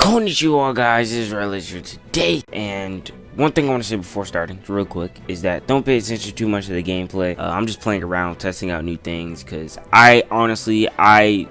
Konnichiwa guys, this is Relish here today, and one thing I want to say before starting, real quick, is that don't pay attention too much to the gameplay. I'm just playing around, testing out new things, because I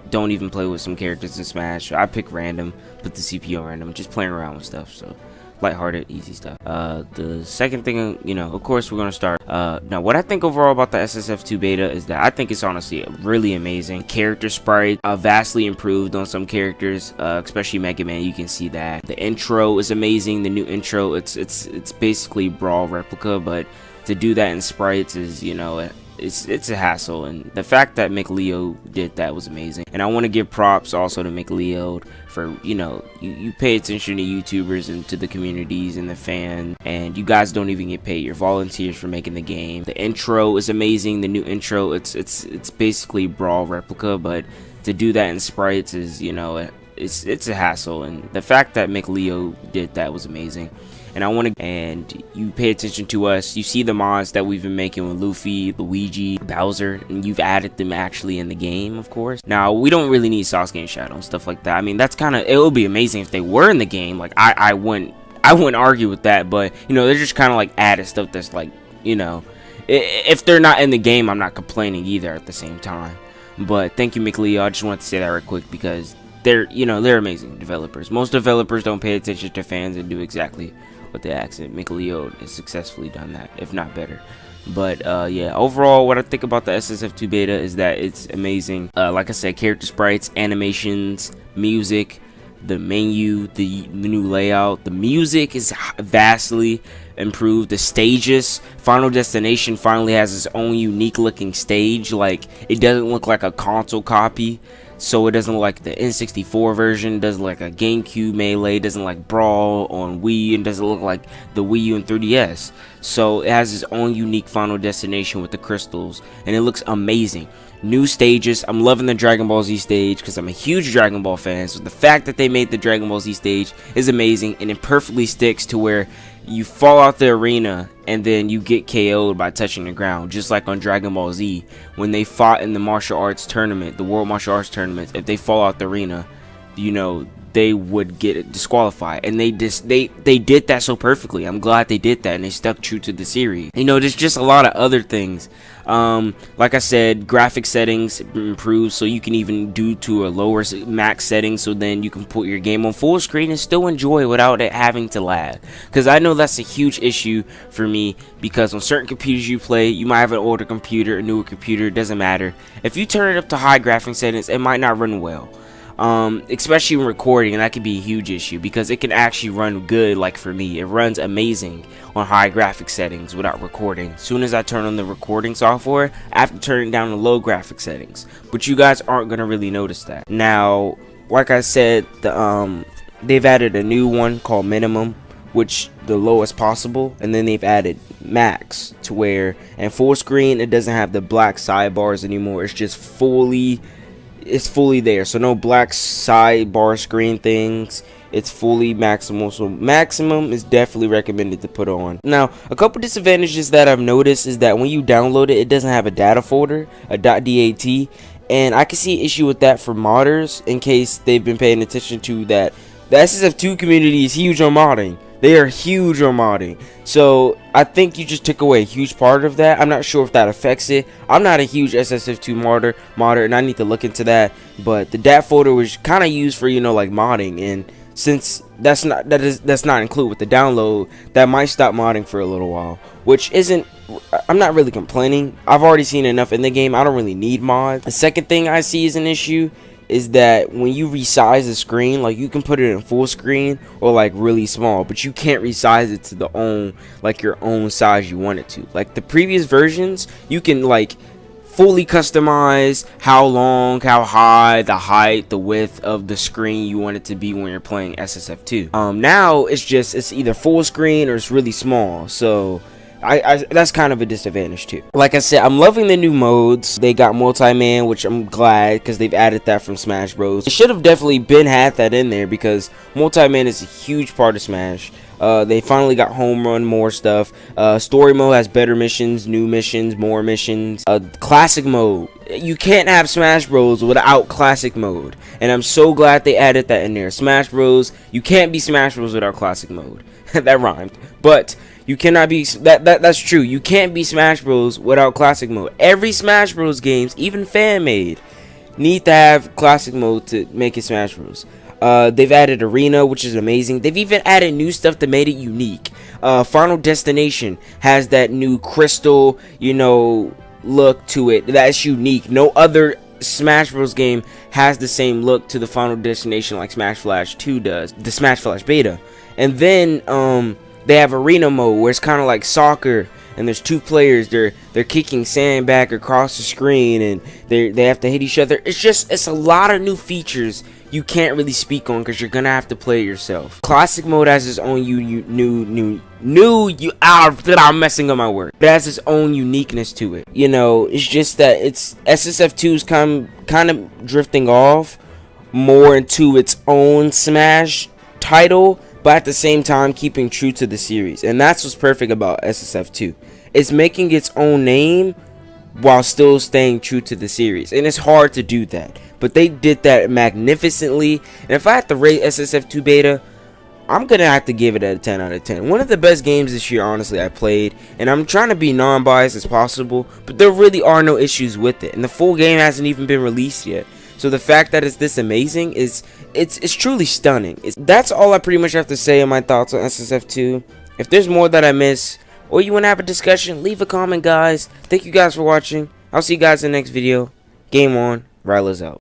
don't even play with some characters in Smash. So I pick random, put the CPU on random, just playing around with stuff, so lighthearted, easy stuff. The second thing, of course, we're going to start. Now, what I think overall about the SSF2 beta is that I think it's honestly really amazing. Character sprite, vastly improved on some characters, especially Mega Man. You can see that. The intro is amazing. The new intro, it's basically Brawl replica, but to do that in sprites is, it's a hassle, and the fact that McLeo did that was amazing. And I want to give props also to McLeo for, you pay attention to YouTubers and to the communities and the fans, and you guys don't even get paid. You're volunteers for making the game. The intro is amazing. The new intro, it's basically Brawl replica, but to do that in sprites is, it's a hassle, and the fact that McLeo did that was amazing. And you pay attention to us, you see the mods that we've been making with Luffy, Luigi, Bowser, and you've added them actually in the game, of course. Now, we don't really need Sasuke and Shadow and stuff like that. I mean, that's it would be amazing if they were in the game. Like, I wouldn't argue with that, but, they're just kind of like added stuff that's like, if they're not in the game, I'm not complaining either at the same time. But thank you, McLeo. I just wanted to say that real quick because they're amazing developers. Most developers don't pay attention to fans and do exactly what they ask. McLeo has successfully done that, if not better. But yeah, overall, what I think about the SSF2 beta is that it's amazing. Like I said, character sprites, animations, music, the menu, the new layout. The music is vastly improved. The stages, Final Destination finally has its own unique looking stage. Like, it doesn't look like a console copy. So it doesn't look like the N64 version, doesn't look like a GameCube Melee, doesn't like Brawl on Wii, and doesn't look like the Wii U and 3DS. So it has its own unique Final Destination with the crystals, and it looks amazing. New stages, I'm loving the Dragon Ball Z stage because I'm a huge Dragon Ball fan. So the fact that they made the Dragon Ball Z stage is amazing, and it perfectly sticks to where you fall out the arena and then you get KO'd by touching the ground, just like on Dragon Ball Z when they fought in the martial arts tournament, the World Martial Arts tournaments. If they fall out the arena, they would get disqualified, and they did that so perfectly. I'm glad they did that, and they stuck true to the series. There's just a lot of other things. Like I said, graphic settings improved, so you can even do to a lower max setting, so then you can put your game on full screen and still enjoy without it having to lag. Because I know that's a huge issue for me, because on certain computers you play, you might have an older computer, a newer computer, it doesn't matter. If you turn it up to high graphic settings, it might not run well. Especially when recording, and that could be a huge issue because it can actually run good. Like for me, it runs amazing on high graphic settings without recording. As soon as I turn on the recording software, I have to turn it down to low graphic settings, but you guys aren't gonna really notice that. Now, like I said, they've added a new one called minimum, which the lowest possible, and then they've added max to where in full screen it doesn't have the black sidebars anymore. It's just fully there, so no black sidebar screen things. It's fully maximal, so maximum is definitely recommended to put on. Now, a couple disadvantages that I've noticed is that when you download it, it doesn't have a data folder, a .dat, and I can see an issue with that for modders in case they've been paying attention to that. The SSF2 community is huge on modding. They are huge on modding. So I think you just took away a huge part of that. I'm not sure if that affects it. I'm not a huge SSF2 modder, and I need to look into that. But the DAT folder was kind of used for, like modding, and since that's not included with the download, that might stop modding for a little while, which isn't. I'm not really complaining. I've already seen enough in the game. I don't really need mods. The second thing I see as an issue is that when you resize the screen, like you can put it in full screen or like really small, but you can't resize it to your own size you want it to. Like the previous versions, you can like fully customize how long, how high, the height, the width of the screen you want it to be when you're playing SSF2. Now it's either full screen or it's really small, so that's kind of a disadvantage too. Like I said, I'm loving the new modes. They got multi-man, which I'm glad because they've added that from Smash Bros. It should have definitely had that in there because multi-man is a huge part of Smash. They finally got home run, more stuff. Story mode has better missions, new missions, more missions. Classic mode. You can't have Smash Bros without classic mode, and I'm so glad they added that in there. Smash Bros. You can't be Smash Bros without classic mode. That rhymed, but you cannot be that's true. You can't be Smash Bros without classic mode. Every Smash Bros games, even fan made, need to have classic mode to make it Smash Bros. They've added arena, which is amazing. They've even added new stuff that made it unique. Final Destination has that new crystal, look to it that's unique. No other Smash Bros game has the same look to the Final Destination like Smash Flash 2 does, the Smash Flash beta. And then they have arena mode where it's kind of like soccer, and there's two players. They're kicking sand back across the screen, and they have to hit each other. It's a lot of new features you can't really speak on because you're gonna have to play it yourself. Classic mode has its own I'm messing up my word. It has its own uniqueness to it. It's just that it's SSF2 is kind of drifting off more into its own Smash title, but at the same time keeping true to the series. And that's what's perfect about SSF2. It's making its own name while still staying true to the series, and it's hard to do that, but they did that magnificently. And if I had to rate SSF2 beta, I'm gonna have to give it a 10 out of 10. One of the best games this year, honestly, I played, and I'm trying to be non-biased as possible, but there really are no issues with it, and the full game hasn't even been released yet. So the fact that it's this amazing is it's truly stunning. That's all I pretty much have to say on my thoughts on SSF2. If there's more that I miss, or you want to have a discussion, leave a comment, guys. Thank you guys for watching. I'll see you guys in the next video. Game on. Ryla's out.